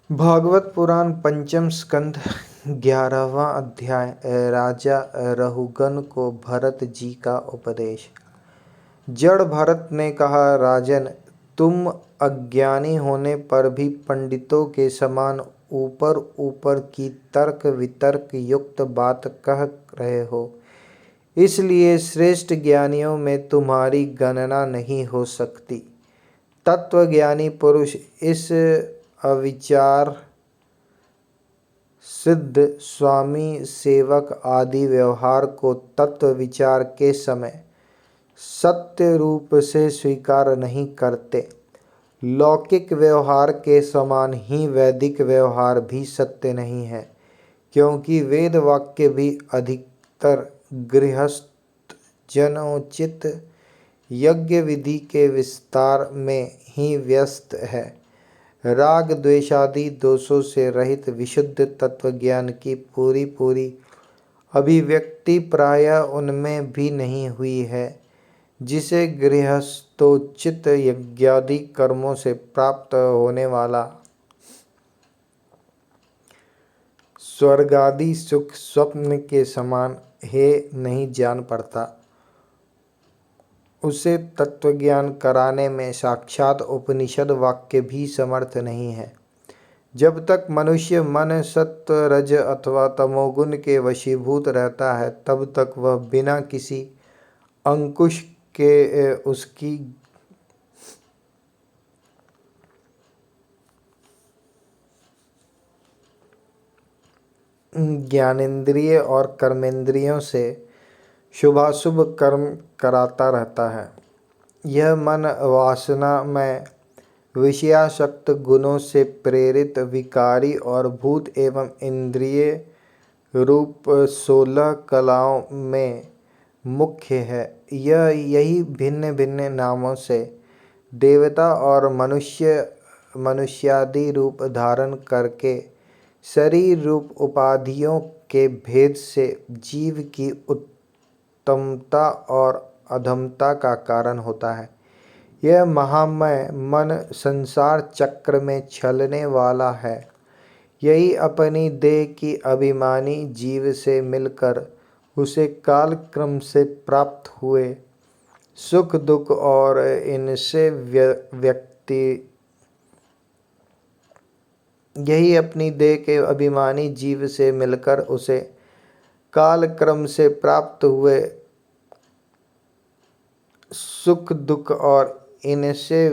भागवत पुराण पंचम स्कंद 11वां अध्याय। राजा रहुगन को भरत जी का उपदेश। जड़ भरत ने कहा, राजन, तुम अज्ञानी होने पर भी पंडितों के समान ऊपर ऊपर की तर्क वितर्क युक्त बात कह रहे हो, इसलिए श्रेष्ठ ज्ञानियों में तुम्हारी गणना नहीं हो सकती। तत्वज्ञानी पुरुष इस अविचार सिद्ध स्वामी सेवक आदि व्यवहार को तत्व विचार के समय सत्य रूप से स्वीकार नहीं करते। लौकिक व्यवहार के समान ही वैदिक व्यवहार भी सत्य नहीं है, क्योंकि वेद वाक्य भी अधिकतर गृहस्थ जनोचित यज्ञ विधि के विस्तार में ही व्यस्त है। राग द्वेषादि दोषों से रहित विशुद्ध तत्वज्ञान की पूरी अभिव्यक्ति प्रायः उनमें भी नहीं हुई है, जिसे गृहस्थोचित यज्ञादि कर्मों से प्राप्त होने वाला स्वर्गादि सुख स्वप्न के समान है नहीं जान पड़ता। उसे तत्वज्ञान कराने में साक्षात उपनिषद वाक्य भी समर्थ नहीं है। जब तक मनुष्य मन सत्व रज अथवा तमोगुण के वशीभूत रहता है, तब तक वह बिना किसी अंकुश के उसकी ज्ञानेंद्रिय और कर्मेंद्रियों से शुभाशुभ कर्म कराता रहता है। यह मन वासना में विषयासक्त गुणों से प्रेरित विकारी और भूत एवं इंद्रिय रूप 16 कलाओं में मुख्य है। यही भिन्न भिन्न नामों से देवता और मनुष्यादि रूप धारण करके शरीर रूप उपाधियों के भेद से जीव की उत्तमता और अधमता का कारण होता है। यह महामय मन संसार चक्र में चलने वाला है। यही अपनी देह की अभिमानी जीव से मिलकर उसे काल क्रम से प्राप्त हुए सुख दुख और इनसे यही अपनी देह के अभिमानी जीव से मिलकर उसे काल क्रम से प्राप्त हुए सुख दुख और इनसे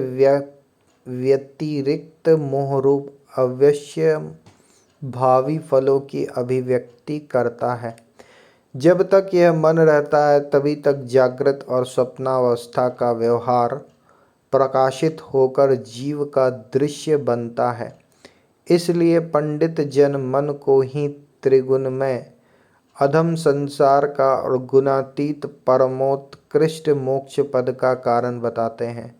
व्यतिरिक्त मोह रूप अवश्य भावी फलों की अभिव्यक्ति करता है। जब तक यह मन रहता है, तभी तक जागृत और स्वप्नावस्था का व्यवहार प्रकाशित होकर जीव का दृश्य बनता है। इसलिए पंडित जन मन को ही त्रिगुणमय अधम संसार का और गुणातीत परमोत्कृष्ट मोक्ष पद का कारण बताते हैं।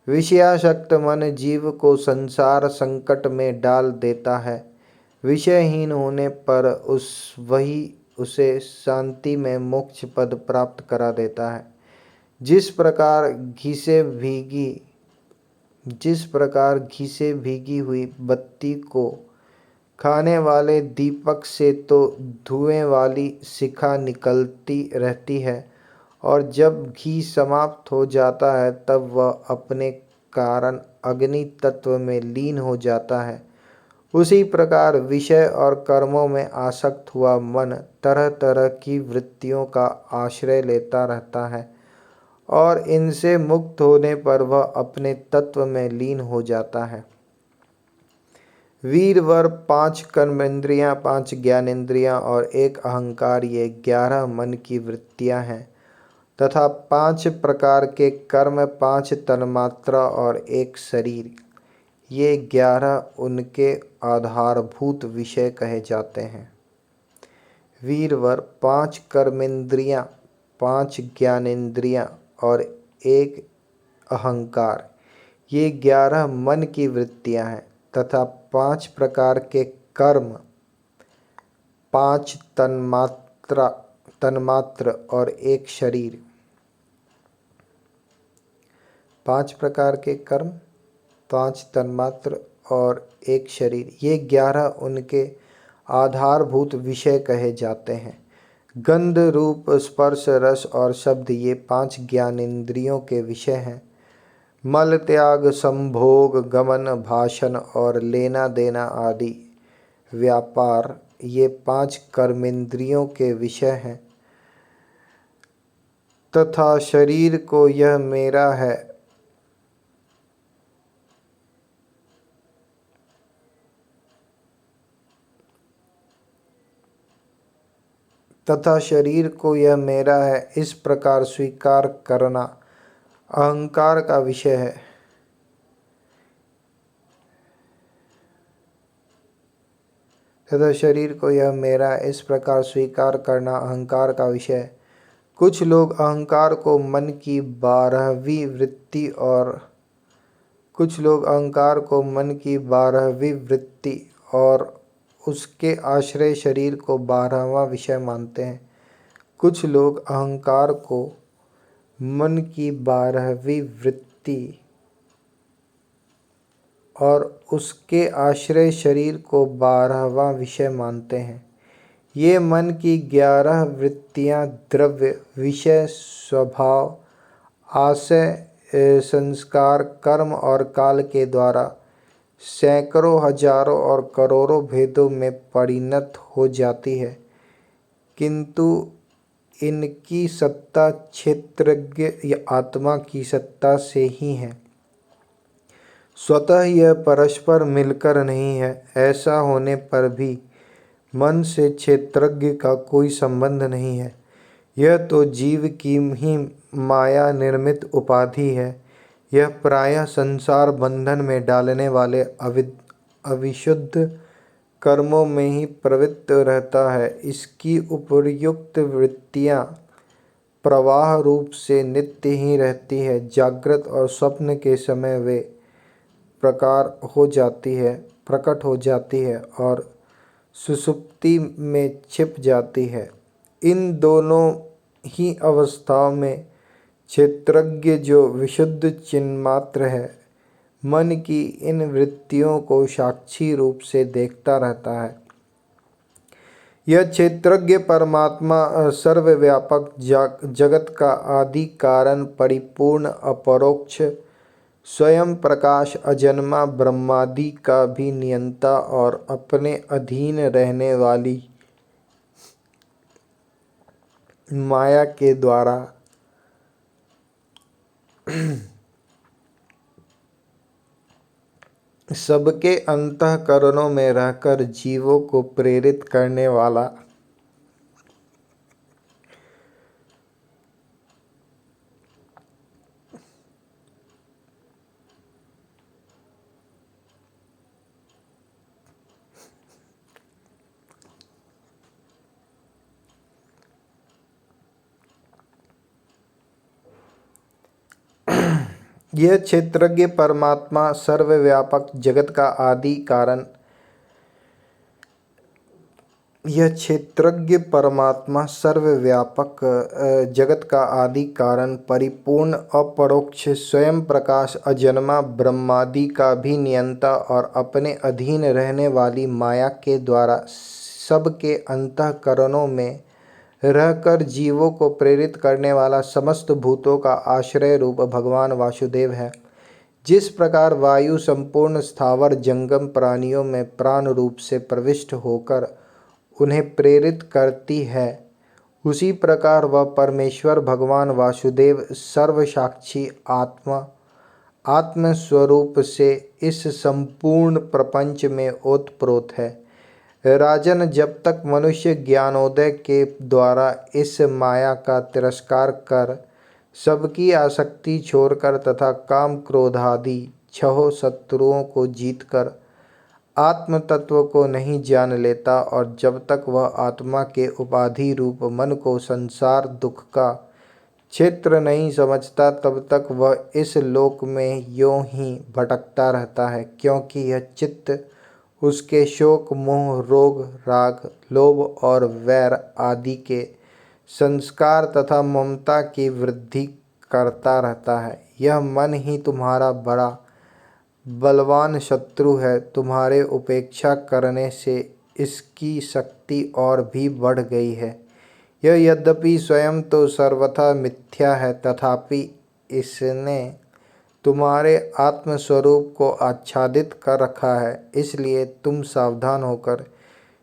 विषयासक्त मन जीव को संसार संकट में डाल देता है। विषयहीन होने पर वही उसे शांति में मोक्ष पद प्राप्त करा देता है। जिस प्रकार घी से भीगी हुई बत्ती को खाने वाले दीपक से तो धुएं वाली शिखा निकलती रहती है, और जब घी समाप्त हो जाता है तब वह अपने कारण अग्नि तत्व में लीन हो जाता है। उसी प्रकार विषय और कर्मों में आसक्त हुआ मन तरह तरह की वृत्तियों का आश्रय लेता रहता है, और इनसे मुक्त होने पर वह अपने तत्व में लीन हो जाता है। वीरवर 5 कर्मेंद्रियां, 5 ज्ञानेंद्रियां और 1 अहंकार, ये 11 मन की वृत्तियां हैं, तथा 5 प्रकार के कर्म, 5 तन्मात्रा और 1 शरीर, ये 11 उनके आधारभूत विषय कहे जाते हैं। वीरवर 5 कर्मेंद्रियां, 5 ज्ञानेंद्रियां और 1 अहंकार, ये 11 मन की वृत्तियां हैं, तथा 5 प्रकार के कर्म, 5 तन्मात्र और 1 शरीर। 5 प्रकार के कर्म, 5 तन्मात्र और एक शरीर, ये 11 उनके आधारभूत विषय कहे जाते हैं। गंध, रूप, स्पर्श, रस और शब्द, ये 5 ज्ञानेंद्रियों के विषय हैं। मल त्याग, संभोग, गमन, भाषण और लेना देना आदि व्यापार, ये 5 कर्मेंद्रियों के विषय हैं। तथा शरीर को यह मेरा है, तथा शरीर को यह मेरा है, इस प्रकार स्वीकार करना अहंकार का विषय है। तथा शरीर को यह मेरा है, इस प्रकार स्वीकार करना अहंकार का विषय है। कुछ लोग अहंकार को मन की 12वीं वृत्ति और उसके आश्रय शरीर को 12वां विषय मानते हैं। कुछ लोग अहंकार को मन की 12वीं वृत्ति और उसके आश्रय शरीर को 12वां विषय मानते हैं। ये मन की 11 वृत्तियां द्रव्य, विषय, स्वभाव, आशय, संस्कार, कर्म और काल के द्वारा सैकड़ों, हजारों और करोड़ों भेदों में परिणत हो जाती है, किंतु इनकी सत्ता क्षेत्रज्ञ या आत्मा की सत्ता से ही है। स्वतः यह परस्पर मिलकर नहीं है। ऐसा होने पर भी मन से क्षेत्रज्ञ का कोई संबंध नहीं है। यह तो जीव की ही माया निर्मित उपाधि है। यह प्रायः संसार बंधन में डालने वाले अविशुद्ध कर्मों में ही प्रवृत्त रहता है। इसकी उपर्युक्त वृत्तियां प्रवाह रूप से नित्य ही रहती है। जागृत और स्वप्न के समय वे प्रकट हो जाती है और सुषुप्ति में छिप जाती है। इन दोनों ही अवस्थाओं में क्षेत्रज्ञ, जो विशुद्ध चिन्मात्र है, मन की इन वृत्तियों को साक्षी रूप से देखता रहता है। यह क्षेत्रज्ञ परमात्मा सर्वव्यापक, जगत का आदि कारण, परिपूर्ण, अपरोक्ष, स्वयं प्रकाश, अजन्मा, ब्रह्मादि का भी नियंता और अपने अधीन रहने वाली माया के द्वारा सबके अंतःकरणों में रहकर जीवों को प्रेरित करने वाला यह क्षेत्रज्ञ परमात्मा सर्वव्यापक, जगत का आदि कारण, यह क्षेत्रज्ञ परमात्मा सर्वव्यापक, जगत का आदि कारण, परिपूर्ण, अपरोक्ष, स्वयं प्रकाश, अजन्मा, ब्रह्मादि का भी नियंता और अपने अधीन रहने वाली माया के द्वारा सबके अंतःकरणों में रहकर जीवों को प्रेरित करने वाला समस्त भूतों का आश्रय रूप भगवान वासुदेव है। जिस प्रकार वायु संपूर्ण स्थावर जंगम प्राणियों में प्राण रूप से प्रविष्ट होकर उन्हें प्रेरित करती है, उसी प्रकार वह परमेश्वर भगवान वासुदेव सर्वसाक्षी आत्मस्वरूप से इस संपूर्ण प्रपंच में ओतप्रोत है। राजन, जब तक मनुष्य ज्ञानोदय के द्वारा इस माया का तिरस्कार कर, सबकी आसक्ति छोड़कर तथा काम क्रोध आदि 6 शत्रुओं को जीतकर आत्म तत्व को नहीं जान लेता और जब तक वह आत्मा के उपाधि रूप मन को संसार दुख का क्षेत्र नहीं समझता, तब तक वह इस लोक में यों ही भटकता रहता है, क्योंकि यह चित्त उसके शोक, मोह, रोग, राग, लोभ और वैर आदि के संस्कार तथा ममता की वृद्धि करता रहता है। यह मन ही तुम्हारा बड़ा बलवान शत्रु है। तुम्हारे उपेक्षा करने से इसकी शक्ति और भी बढ़ गई है। यह यद्यपि स्वयं तो सर्वथा मिथ्या है, तथापि इसने तुम्हारे आत्मस्वरूप को आच्छादित कर रखा है। इसलिए तुम सावधान होकर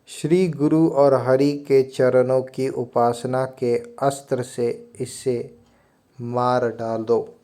श्री गुरु और हरि के चरणों की उपासना के अस्त्र से इसे मार डालो।